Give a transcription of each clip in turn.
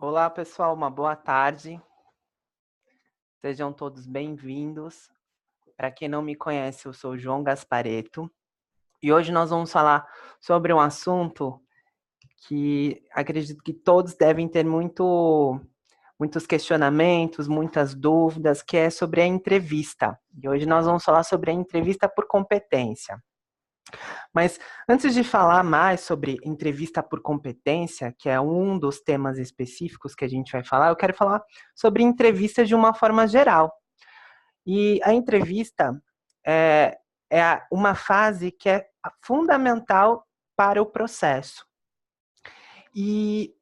Olá, pessoal, uma boa tarde. Sejam todos bem-vindos. Para quem não me conhece, eu sou o João Gaspareto e hoje nós vamos falar sobre um assunto que acredito que todos devem ter muitos questionamentos, muitas dúvidas, que é sobre a entrevista. E hoje nós vamos falar sobre a entrevista por competência. Mas antes de falar mais sobre entrevista por competência, que é um dos temas específicos que a gente vai falar, eu quero falar sobre entrevista de uma forma geral. E a entrevista é uma fase que é fundamental para o processo. E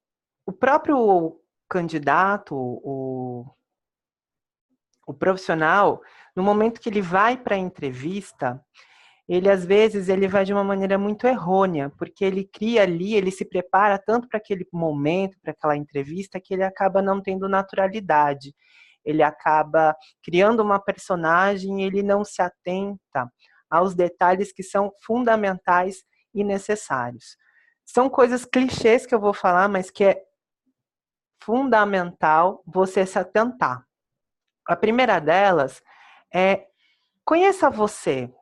o próprio candidato, o profissional, no momento que ele vai para a entrevista, ele às vezes ele vai de uma maneira muito errônea, porque ele cria ali, ele se prepara tanto para aquele momento, para aquela entrevista, que ele acaba não tendo naturalidade. Ele acaba criando uma personagem e ele não se atenta aos detalhes que são fundamentais e necessários. São coisas clichês que eu vou falar, mas que é fundamental você se atentar. A primeira delas é: conheça você.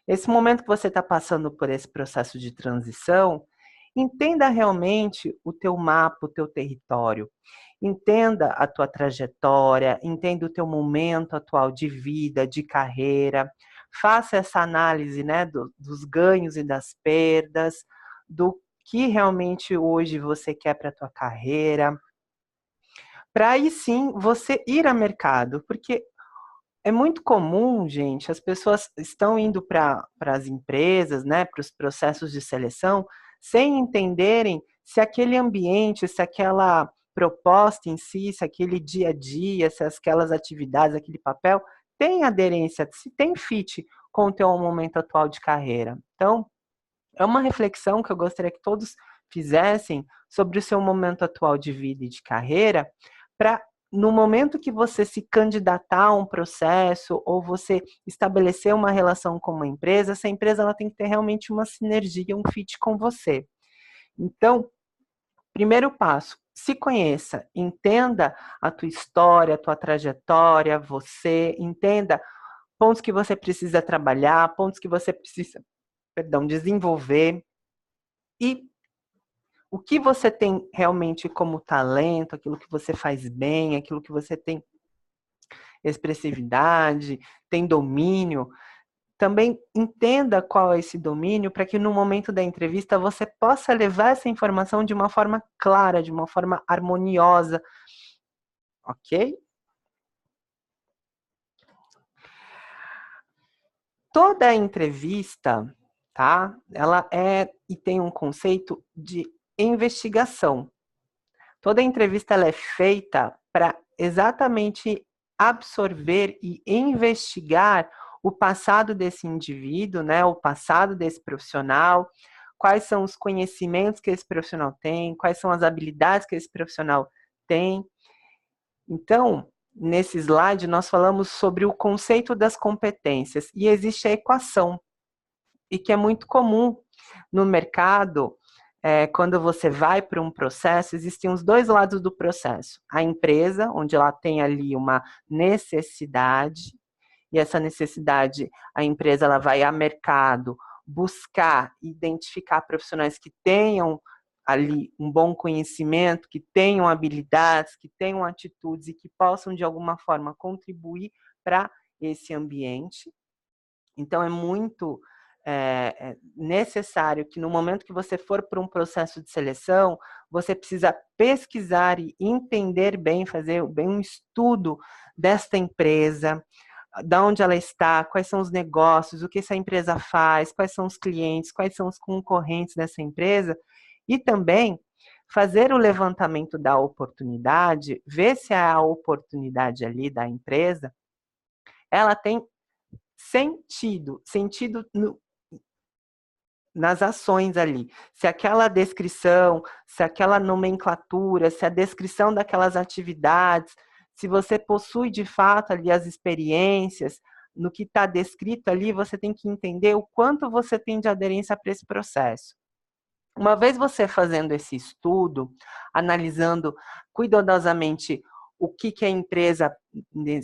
Esse momento que você está passando por esse processo de transição, entenda realmente o teu mapa, o teu território. Entenda a tua trajetória, entenda o teu momento atual de vida, de carreira. Faça essa análise, né, dos ganhos e das perdas, do que realmente hoje você quer para a tua carreira, para aí sim você ir ao mercado, porque é muito comum, gente, as pessoas estão indo para as empresas, né, para os processos de seleção, sem entenderem se aquele ambiente, se aquela proposta em si, se aquele dia a dia, se aquelas atividades, aquele papel, tem aderência, se tem fit com o teu momento atual de carreira. Então, é uma reflexão que eu gostaria que todos fizessem sobre o seu momento atual de vida e de carreira, para no momento que você se candidatar a um processo ou você estabelecer uma relação com uma empresa, essa empresa ela tem que ter realmente uma sinergia, um fit com você. Então, primeiro passo, se conheça, entenda a tua história, a tua trajetória, você, entenda pontos que você precisa trabalhar, pontos que você precisa, perdão, desenvolver, e o que você tem realmente como talento, aquilo que você faz bem, aquilo que você tem expressividade, tem domínio, também entenda qual é esse domínio para que no momento da entrevista você possa levar essa informação de uma forma clara, de uma forma harmoniosa, ok? Toda entrevista, tá? Ela é e tem um conceito de investigação. Toda entrevista ela é feita para exatamente absorver e investigar o passado desse indivíduo, né, o passado desse profissional, quais são os conhecimentos que esse profissional tem, quais são as habilidades que esse profissional tem. Então, nesse slide, nós falamos sobre o conceito das competências e existe a equação, e que é muito comum no mercado. Quando você vai para um processo, existem os dois lados do processo. A empresa, onde ela tem ali uma necessidade, e essa necessidade, a empresa ela vai a mercado buscar, identificar profissionais que tenham ali um bom conhecimento, que tenham habilidades, que tenham atitudes e que possam, de alguma forma, contribuir para esse ambiente. Então, é muito necessário que no momento que você for para um processo de seleção, você precisa pesquisar e entender bem, fazer bem um estudo desta empresa, da onde ela está, quais são os negócios, o que essa empresa faz, quais são os clientes, quais são os concorrentes dessa empresa, e também fazer o levantamento da oportunidade, ver se a oportunidade ali da empresa, ela tem sentido nas ações ali. Se aquela descrição, se aquela nomenclatura, se a descrição daquelas atividades, se você possui de fato ali as experiências, no que está descrito ali, você tem que entender o quanto você tem de aderência para esse processo. Uma vez você fazendo esse estudo, analisando cuidadosamente o que a empresa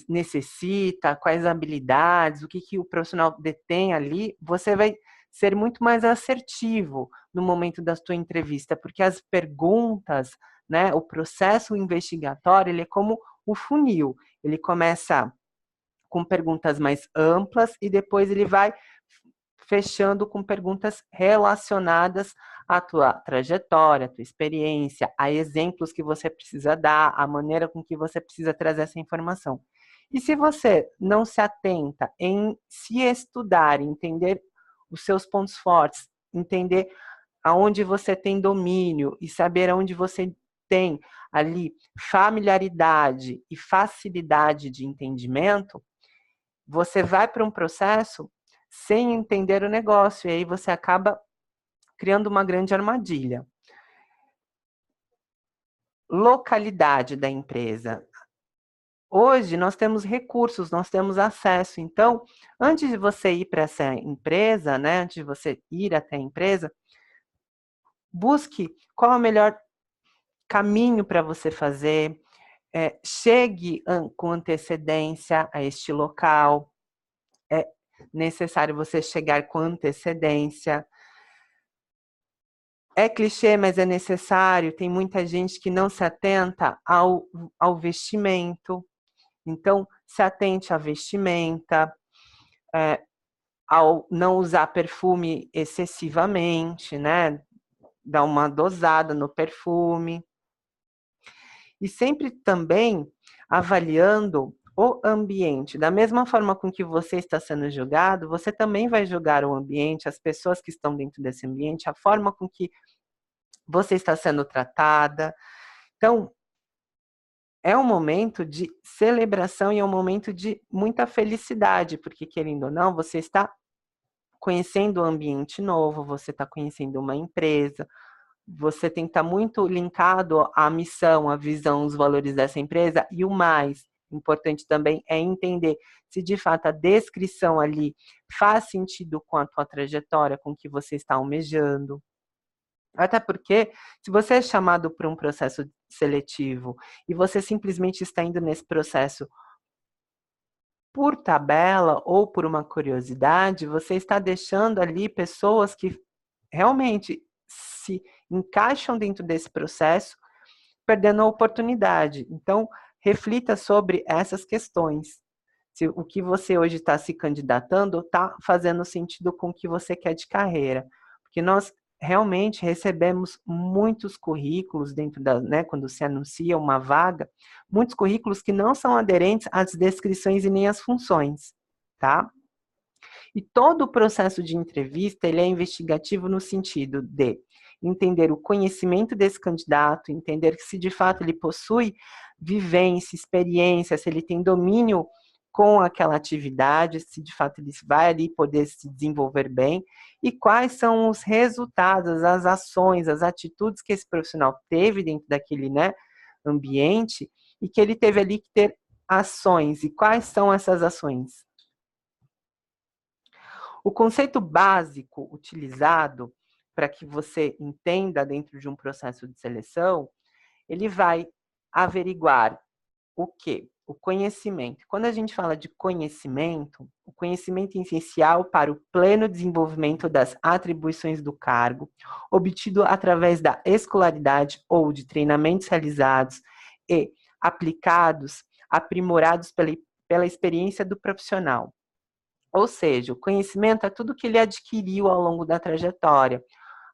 necessita, quais habilidades, o que o profissional detém ali, você vai ser muito mais assertivo no momento da sua entrevista, porque as perguntas, né, o processo investigatório, ele é como o funil. Ele começa com perguntas mais amplas e depois ele vai fechando com perguntas relacionadas à tua trajetória, à tua experiência, a exemplos que você precisa dar, a maneira com que você precisa trazer essa informação. E se você não se atenta em se estudar, entender os seus pontos fortes, entender aonde você tem domínio e saber aonde você tem ali familiaridade e facilidade de entendimento, você vai para um processo sem entender o negócio, e aí você acaba criando uma grande armadilha. Localidade da empresa. Hoje nós temos recursos, nós temos acesso. Então, antes de você ir para essa empresa, né, antes de você ir até a empresa, busque qual é o melhor caminho para você fazer, chegue com antecedência a este local, é necessário você chegar com antecedência. É clichê, mas é necessário. Tem muita gente que não se atenta ao vestimento. Então, se atente à vestimenta, ao não usar perfume excessivamente, né? Dá uma dosada no perfume. E sempre também avaliando o ambiente. Da mesma forma com que você está sendo julgado, você também vai julgar o ambiente, as pessoas que estão dentro desse ambiente, a forma com que você está sendo tratada. Então, é um momento de celebração e é um momento de muita felicidade, porque, querendo ou não, você está conhecendo um ambiente novo, você está conhecendo uma empresa, você tem que estar muito linkado à missão, à visão, os valores dessa empresa, e o mais importante também é entender se de fato a descrição ali faz sentido com a tua trajetória, com o que você está almejando. Até porque, se você é chamado para um processo seletivo e você simplesmente está indo nesse processo por tabela ou por uma curiosidade, você está deixando ali pessoas que realmente se encaixam dentro desse processo, perdendo a oportunidade. Então, reflita sobre essas questões. Se o que você hoje está se candidatando está fazendo sentido com o que você quer de carreira. Porque nós realmente recebemos muitos currículos dentro da, né, quando se anuncia uma vaga, muitos currículos que não são aderentes às descrições e nem às funções, tá? E todo o processo de entrevista, ele é investigativo no sentido de entender o conhecimento desse candidato, entender que se de fato ele possui vivência, experiência, se ele tem domínio com aquela atividade, se de fato ele vai ali poder se desenvolver bem, e quais são os resultados, as ações, as atitudes que esse profissional teve dentro daquele, né, ambiente, e que ele teve ali que ter ações. E quais são essas ações? O conceito básico utilizado para que você entenda dentro de um processo de seleção, ele vai averiguar o quê? O conhecimento. Quando a gente fala de conhecimento, o conhecimento é essencial para o pleno desenvolvimento das atribuições do cargo, obtido através da escolaridade ou de treinamentos realizados e aplicados, aprimorados pela experiência do profissional. Ou seja, o conhecimento é tudo que ele adquiriu ao longo da trajetória.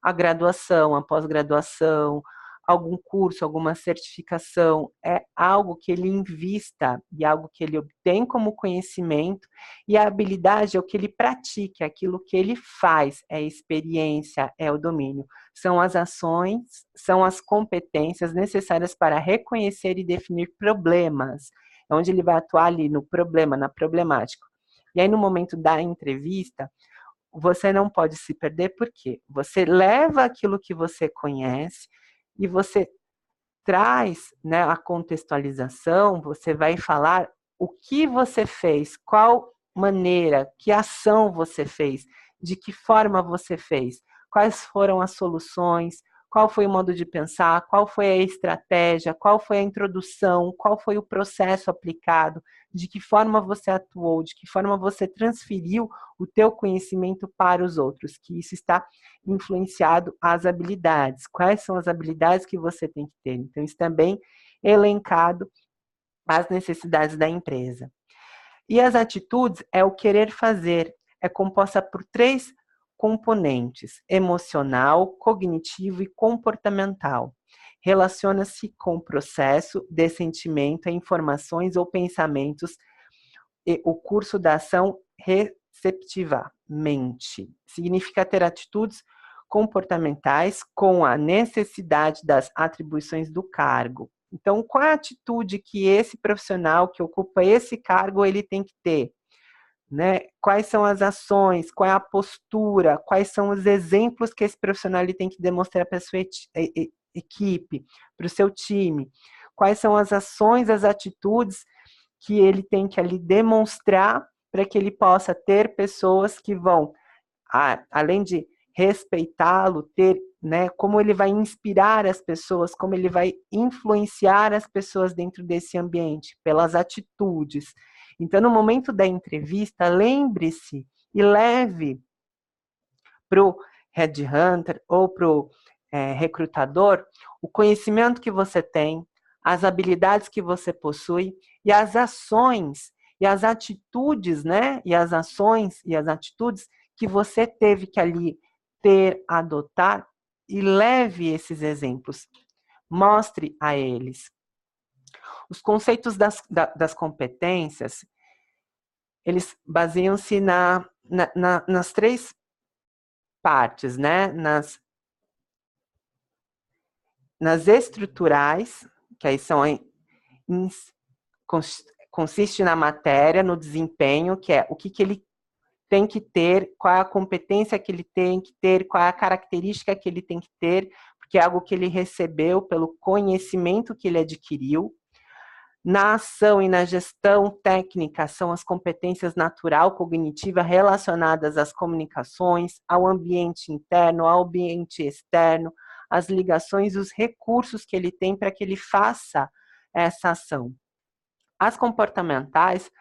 A graduação, a pós-graduação, algum curso, alguma certificação, é algo que ele invista e algo que ele obtém como conhecimento, e a habilidade é o que ele pratica, é aquilo que ele faz, é a experiência, é o domínio. São as ações, são as competências necessárias para reconhecer e definir problemas, onde ele vai atuar ali no problema, na problemática. E aí, no momento da entrevista, você não pode se perder, porque você leva aquilo que você conhece e você traz, né, a contextualização, você vai falar o que você fez, qual maneira, que ação você fez, de que forma você fez, quais foram as soluções, qual foi o modo de pensar, qual foi a estratégia, qual foi a introdução, qual foi o processo aplicado, de que forma você atuou, de que forma você transferiu o teu conhecimento para os outros, que isso está influenciado às habilidades. Quais são as habilidades que você tem que ter? Então, isso também é elencado às necessidades da empresa. E as atitudes é o querer fazer, é composta por 3 componentes: emocional, cognitivo e comportamental. Relaciona-se com o processo de sentimento, informações ou pensamentos e o curso da ação receptivamente. Significa ter atitudes comportamentais com a necessidade das atribuições do cargo. Então, qual é a atitude que esse profissional que ocupa esse cargo ele tem que ter? Né? Quais são as ações, qual é a postura, quais são os exemplos que esse profissional ele tem que demonstrar para a sua equipe, para o seu time, quais são as ações, as atitudes que ele tem que ali demonstrar para que ele possa ter pessoas que vão, além de respeitá-lo, ter, né, como ele vai inspirar as pessoas, como ele vai influenciar as pessoas dentro desse ambiente, pelas atitudes. Então, no momento da entrevista, lembre-se e leve para o headhunter ou para o recrutador o conhecimento que você tem, as habilidades que você possui e as ações e as atitudes, né? E as ações e as atitudes que você teve que ali ter, adotar, e leve esses exemplos. Mostre a eles. Os conceitos das competências, eles baseiam-se nas 3 partes, né? Nas estruturais, que aí consiste na matéria, no desempenho, que é o que ele tem que ter, qual é a competência que ele tem que ter, qual é a característica que ele tem que ter, porque é algo que ele recebeu pelo conhecimento que ele adquiriu. Na ação e na gestão técnica são as competências natural, cognitiva relacionadas às comunicações, ao ambiente interno, ao ambiente externo, as ligações e os recursos que ele tem para que ele faça essa ação. As comportamentais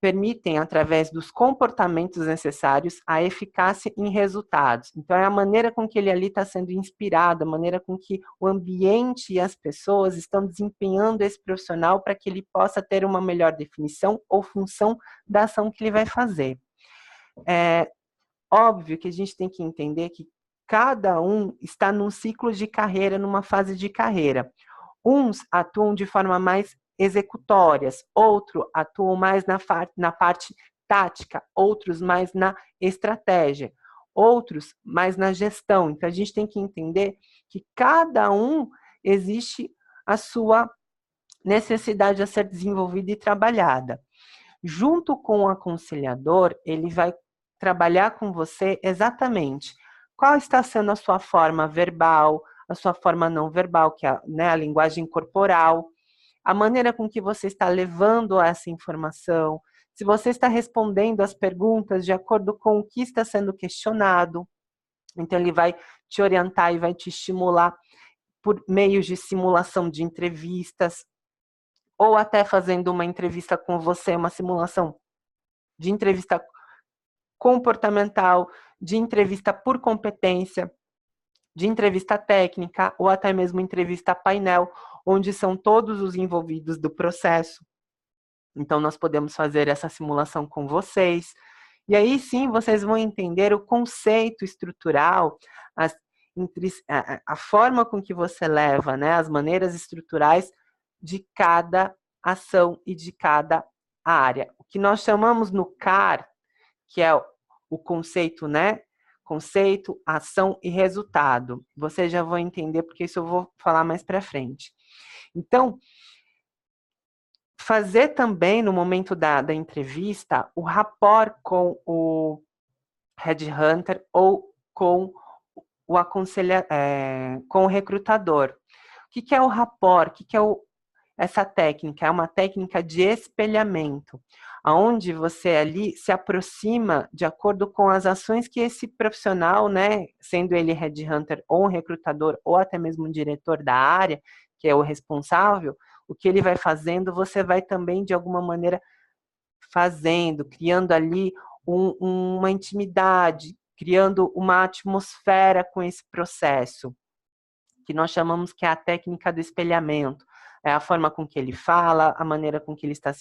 permitem, através dos comportamentos necessários, a eficácia em resultados. Então, é a maneira com que ele ali está sendo inspirado, a maneira com que o ambiente e as pessoas estão desempenhando esse profissional para que ele possa ter uma melhor definição ou função da ação que ele vai fazer. É óbvio que a gente tem que entender que cada um está num ciclo de carreira, numa fase de carreira. Uns atuam de forma mais executórias, outros atuam mais na parte tática, outros mais na estratégia, outros mais na gestão. Então, a gente tem que entender que cada um existe a sua necessidade a ser desenvolvida e trabalhada. Junto com o aconselhador, ele vai trabalhar com você exatamente qual está sendo a sua forma verbal, a sua forma não verbal, que é, né, a linguagem corporal, a maneira com que você está levando essa informação, se você está respondendo as perguntas de acordo com o que está sendo questionado. Então, ele vai te orientar e vai te estimular por meio de simulação de entrevistas, ou até fazendo uma entrevista com você, uma simulação de entrevista comportamental, de entrevista por competência, de entrevista técnica, ou até mesmo entrevista painel, onde são todos os envolvidos do processo. Então, nós podemos fazer essa simulação com vocês. E aí, sim, vocês vão entender o conceito estrutural, a forma com que você leva, né, as maneiras estruturais de cada ação e de cada área. O que nós chamamos no CAR, que é o conceito, né? Conceito, ação e resultado. Vocês já vão entender, porque isso eu vou falar mais para frente. Então, fazer também, no momento da entrevista, o rapport com o headhunter ou com o com o recrutador. O que é o rapport? O que é essa técnica? É uma técnica de espelhamento, aonde você ali se aproxima de acordo com as ações que esse profissional, né, sendo ele headhunter ou um recrutador ou até mesmo um diretor da área, que é o responsável, o que ele vai fazendo, você vai também de alguma maneira fazendo, criando ali uma intimidade, criando uma atmosfera com esse processo, que nós chamamos que é a técnica do espelhamento. É a forma com que ele fala, a maneira com que ele está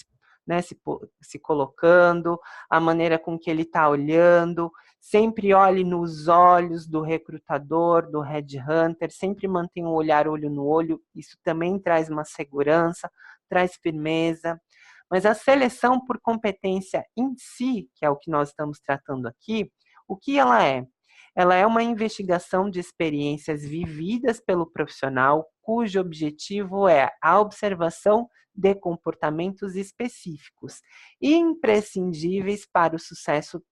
né, se colocando, a maneira com que ele está olhando. Sempre olhe nos olhos do recrutador, do headhunter, sempre mantenha um olhar olho no olho. Isso também traz uma segurança, traz firmeza. Mas a seleção por competência em si, que é o que nós estamos tratando aqui, o que ela é? Ela é uma investigação de experiências vividas pelo profissional, cujo objetivo é a observação de comportamentos específicos, imprescindíveis para o sucesso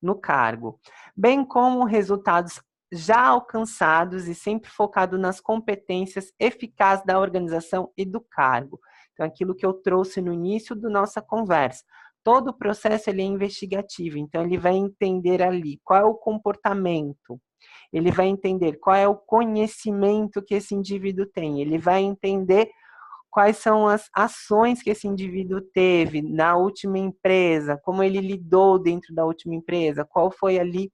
no cargo, bem como resultados já alcançados e sempre focado nas competências eficazes da organização e do cargo. Então, aquilo que eu trouxe no início da nossa conversa. Todo o processo ele é investigativo, então ele vai entender ali qual é o comportamento, ele vai entender qual é o conhecimento que esse indivíduo tem, ele vai entender quais são as ações que esse indivíduo teve na última empresa, como ele lidou dentro da última empresa, qual foi ali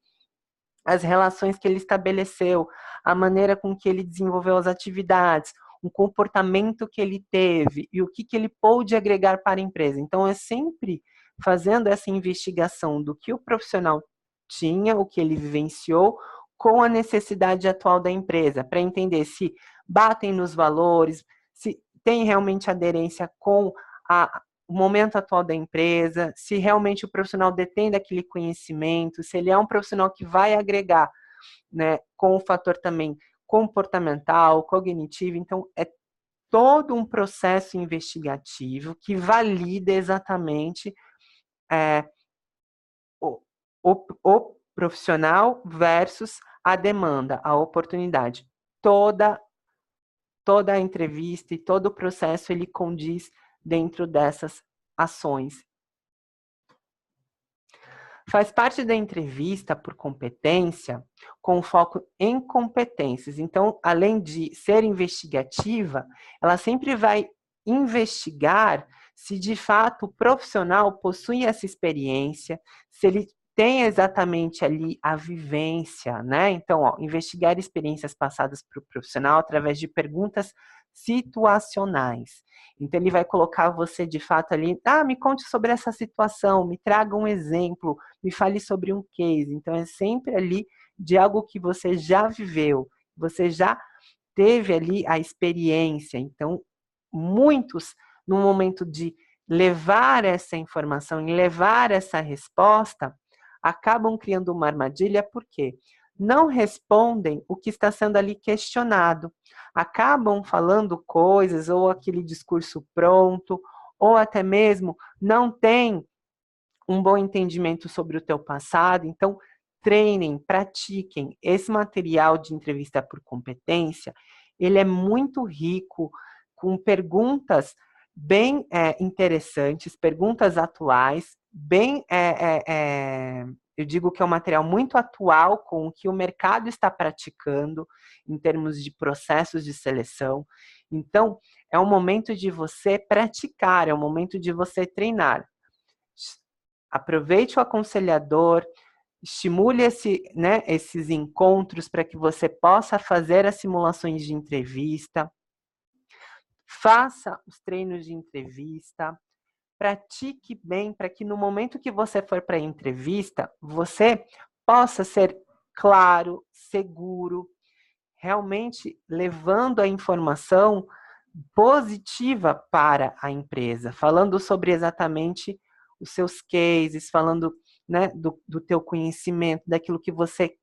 as relações que ele estabeleceu, a maneira com que ele desenvolveu as atividades, o comportamento que ele teve e o que ele pôde agregar para a empresa. Então, é sempre fazendo essa investigação do que o profissional tinha, o que ele vivenciou, com a necessidade atual da empresa, para entender se batem nos valores, se tem realmente aderência com o momento atual da empresa, se realmente o profissional detém daquele conhecimento, se ele é um profissional que vai agregar, né, com o fator também comportamental, cognitivo. Então, é todo um processo investigativo que valida exatamente o, o profissional versus a demanda, a oportunidade. Toda a entrevista e todo o processo ele condiz dentro dessas ações. Faz parte da entrevista por competência, com foco em competências. Então, além de ser investigativa, ela sempre vai investigar se de fato o profissional possui essa experiência, se ele tem exatamente ali a vivência, né? Então, investigar experiências passadas para o profissional através de perguntas situacionais. Então, ele vai colocar você de fato ali, me conte sobre essa situação, me traga um exemplo, me fale sobre um case. Então, é sempre ali de algo que você já viveu, você já teve ali a experiência. Então, muitos, no momento de levar essa informação e levar essa resposta, acabam criando uma armadilha, porque não respondem o que está sendo ali questionado. Acabam falando coisas, ou aquele discurso pronto, ou até mesmo não tem um bom entendimento sobre o teu passado. Então, treinem, pratiquem. Esse material de entrevista por competência, ele é muito rico, com perguntas bem interessantes, perguntas atuais, bem, eu digo que é um material muito atual com o que o mercado está praticando em termos de processos de seleção. Então, é um momento de você praticar, é um momento de você treinar. Aproveite o aconselhador, estimule esses encontros para que você possa fazer as simulações de entrevista, faça os treinos de entrevista, pratique bem para que no momento que você for para a entrevista, você possa ser claro, seguro, realmente levando a informação positiva para a empresa, falando sobre exatamente os seus cases, falando, né, do teu conhecimento, daquilo que você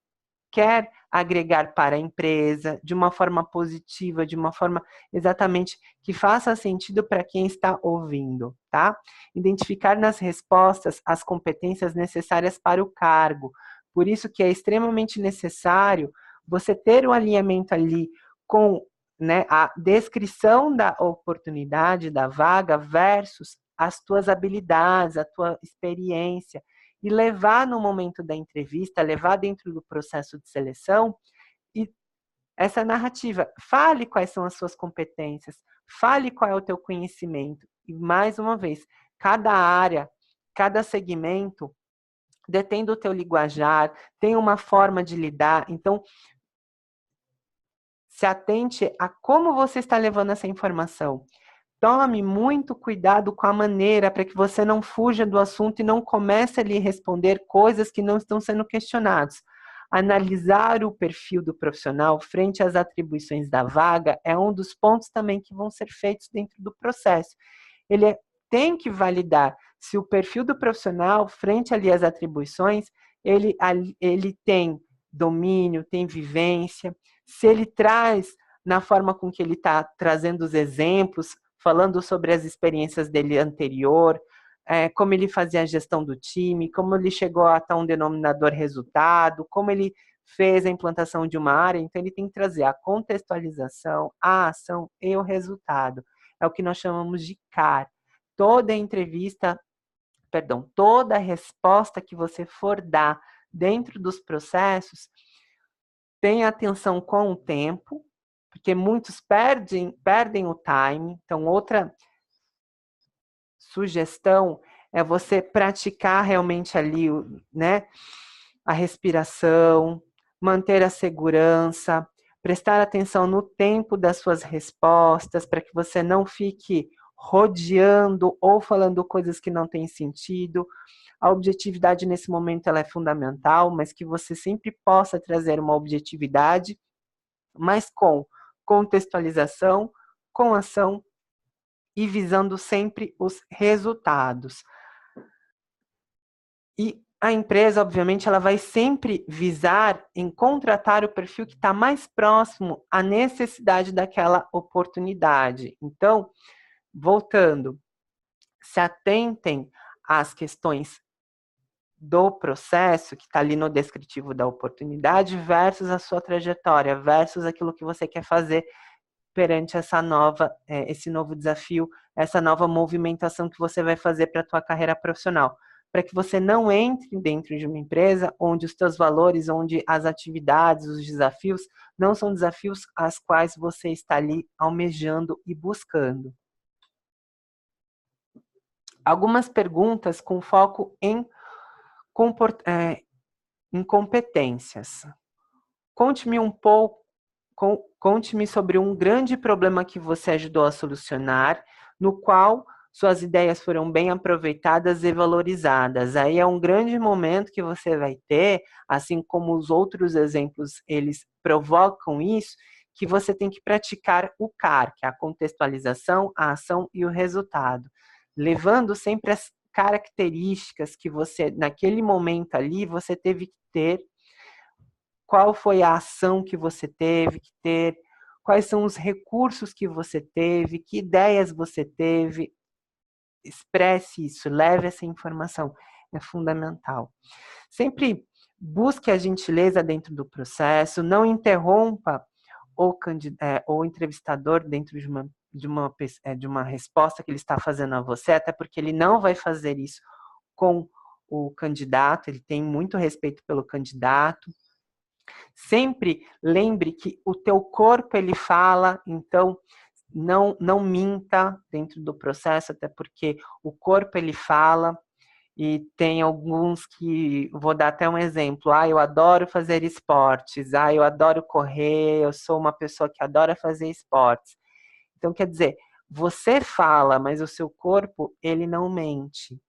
quer agregar para a empresa, de uma forma positiva, de uma forma exatamente que faça sentido para quem está ouvindo, tá? Identificar nas respostas as competências necessárias para o cargo. Por isso que é extremamente necessário você ter um alinhamento ali com, né, a descrição da oportunidade, da vaga, versus as tuas habilidades, a tua experiência, e levar no momento da entrevista, levar dentro do processo de seleção, e essa narrativa. Fale quais são as suas competências, fale qual é o teu conhecimento. E, mais uma vez, cada área, cada segmento detém do teu linguajar, tem uma forma de lidar. Então, se atente a como você está levando essa informação. Tome muito cuidado com a maneira para que você não fuja do assunto e não comece a lhe responder coisas que não estão sendo questionadas. Analisar o perfil do profissional frente às atribuições da vaga é um dos pontos também que vão ser feitos dentro do processo. Ele tem que validar se o perfil do profissional frente ali às atribuições, ele tem domínio, tem vivência, se ele traz na forma com que ele está trazendo os exemplos, falando sobre as experiências dele anterior, como ele fazia a gestão do time, como ele chegou a um denominador resultado, como ele fez a implantação de uma área. Então, ele tem que trazer a contextualização, a ação e o resultado. É o que nós chamamos de CAR. Toda entrevista, toda resposta que você for dar dentro dos processos, tenha atenção com o tempo, porque muitos perdem o time. Então, outra sugestão é você praticar realmente ali, né, a respiração, manter a segurança, prestar atenção no tempo das suas respostas, para que você não fique rodeando ou falando coisas que não têm sentido. A objetividade nesse momento ela é fundamental, mas que você sempre possa trazer uma objetividade, mas com contextualização, com ação e visando sempre os resultados. E a empresa, obviamente, ela vai sempre visar em contratar o perfil que está mais próximo à necessidade daquela oportunidade. Então, voltando, se atentem às questões do processo, que está ali no descritivo da oportunidade, versus a sua trajetória, versus aquilo que você quer fazer perante esse novo desafio, essa nova movimentação que você vai fazer para a tua carreira profissional. Para que você não entre dentro de uma empresa onde os teus valores, onde as atividades, os desafios, não são desafios às quais você está ali almejando e buscando. Algumas perguntas com foco em competências. Conte-me sobre um grande problema que você ajudou a solucionar, no qual suas ideias foram bem aproveitadas e valorizadas. Aí é um grande momento que você vai ter, assim como os outros exemplos, eles provocam isso, que você tem que praticar o CAR, que é a contextualização, a ação e o resultado, levando sempre as características que você, naquele momento ali, você teve que ter. Qual foi a ação que você teve que ter? Quais são os recursos que você teve? Que ideias você teve? Expresse isso, leve essa informação. É fundamental. Sempre busque a gentileza dentro do processo, não interrompa o entrevistador dentro de uma resposta que ele está fazendo a você, até porque ele não vai fazer isso com o candidato, ele tem muito respeito pelo candidato. Sempre lembre que o teu corpo ele fala, então não minta dentro do processo, até porque o corpo ele fala. E tem alguns que, vou dar até um exemplo, eu adoro fazer esportes, eu adoro correr, eu sou uma pessoa que adora fazer esportes. Então, quer dizer, você fala, mas o seu corpo, ele não mente.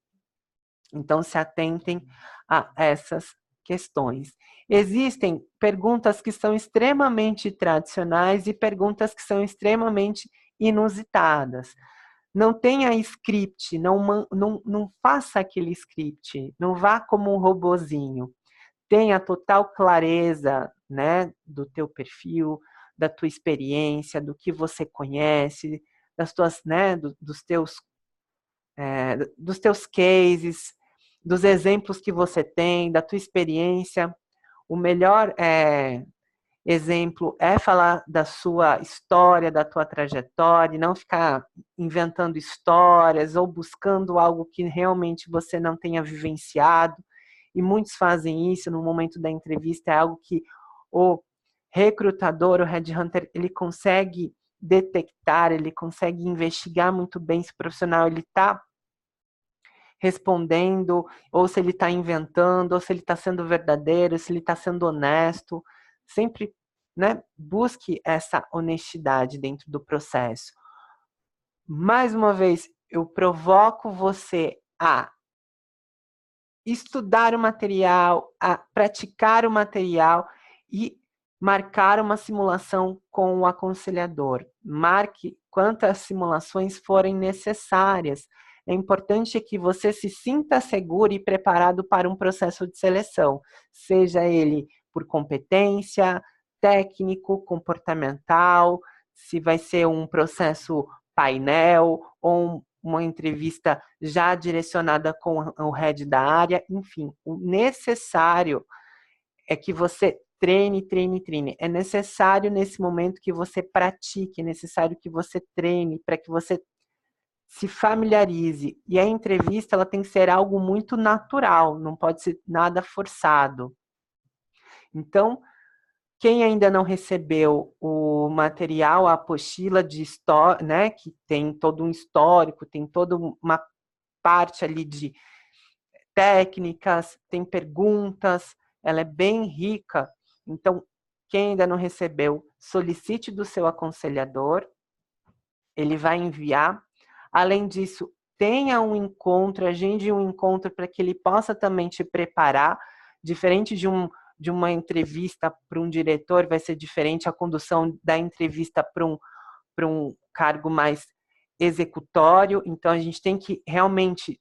Então, se atentem a essas questões. Existem perguntas que são extremamente tradicionais e perguntas que são extremamente inusitadas. Não tenha script, não faça aquele script, não vá como um robozinho. Tenha total clareza, né, do teu perfil, da tua experiência, do que você conhece, das tuas, né, dos teus cases, dos exemplos que você tem, da tua experiência. O melhor exemplo é falar da sua história, da tua trajetória, e não ficar inventando histórias ou buscando algo que realmente você não tenha vivenciado. E muitos fazem isso no momento da entrevista, é algo que o recrutador, o headhunter, ele consegue detectar, ele consegue investigar muito bem se o profissional ele está respondendo, ou se ele está inventando, ou se ele está sendo verdadeiro, se ele está sendo honesto. Sempre, né, busque essa honestidade dentro do processo. Mais uma vez, eu provoco você a estudar o material, a praticar o material e marcar uma simulação com o aconselhador. Marque quantas simulações forem necessárias. É importante que você se sinta seguro e preparado para um processo de seleção, seja ele por competência, técnico, comportamental, se vai ser um processo painel ou uma entrevista já direcionada com o head da área, enfim, o necessário é que você treine, treine, treine. É necessário nesse momento que você pratique, é necessário que você treine para que você se familiarize. E a entrevista ela tem que ser algo muito natural, não pode ser nada forçado. Então, quem ainda não recebeu o material, a apostila de história, né, que tem todo um histórico, tem toda uma parte ali de técnicas, tem perguntas, ela é bem rica. Então, quem ainda não recebeu, solicite do seu aconselhador, ele vai enviar. Além disso, tenha um encontro, agende um encontro para que ele possa também te preparar, diferente de uma entrevista para um diretor, vai ser diferente a condução da entrevista para um cargo mais executório. Então, a gente tem que realmente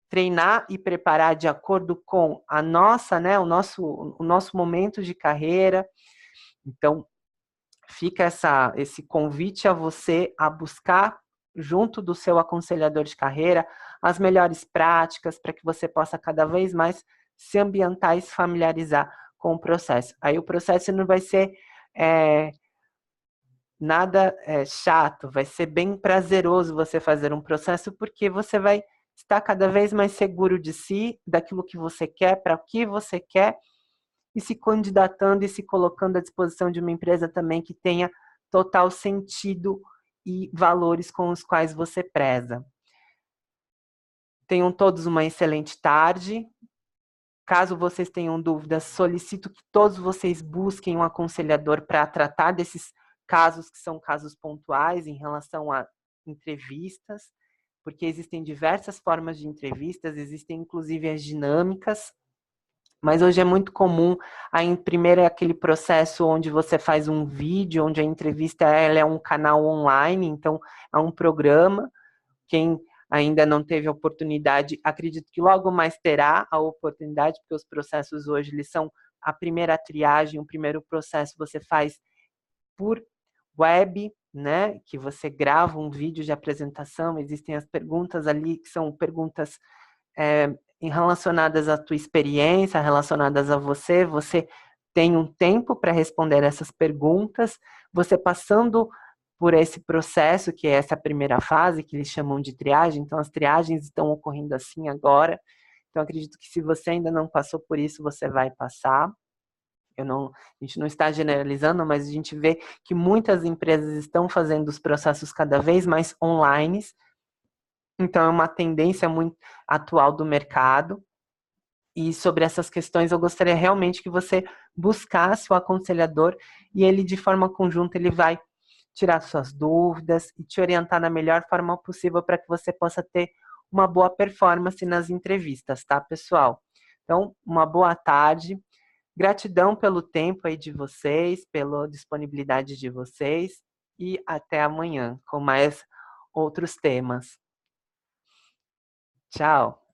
treinar e preparar de acordo com a nossa, né, o nosso momento de carreira. Então, fica esse convite a você a buscar, junto do seu aconselhador de carreira, as melhores práticas para que você possa cada vez mais se ambientar e se familiarizar com o processo. Aí o processo não vai ser nada chato, vai ser bem prazeroso você fazer um processo, porque você vai estar cada vez mais seguro de si, daquilo que você quer, para o que você quer, e se candidatando e se colocando à disposição de uma empresa também que tenha total sentido e valores com os quais você preza. Tenham todos uma excelente tarde. Caso vocês tenham dúvidas, solicito que todos vocês busquem um aconselhador para tratar desses casos que são casos pontuais em relação a entrevistas, porque existem diversas formas de entrevistas, existem inclusive as dinâmicas, mas hoje é muito comum, primeiro é aquele processo onde você faz um vídeo, onde a entrevista ela é um canal online, então é um programa. Quem ainda não teve a oportunidade, acredito que logo mais terá a oportunidade, porque os processos hoje eles são a primeira triagem, o primeiro processo você faz por web, né, que você grava um vídeo de apresentação, existem as perguntas ali que são perguntas relacionadas à tua experiência, relacionadas a você, você tem um tempo para responder essas perguntas, você passando por esse processo, que é essa primeira fase, que eles chamam de triagem, então as triagens estão ocorrendo assim agora, então acredito que se você ainda não passou por isso, você vai passar. A gente não está generalizando, mas a gente vê que muitas empresas estão fazendo os processos cada vez mais online, então é uma tendência muito atual do mercado. E sobre essas questões, eu gostaria realmente que você buscasse o aconselhador e ele, de forma conjunta, ele vai tirar suas dúvidas e te orientar na melhor forma possível para que você possa ter uma boa performance nas entrevistas, tá, pessoal? Então, uma boa tarde. Gratidão pelo tempo aí de vocês, pela disponibilidade de vocês e até amanhã com mais outros temas. Tchau!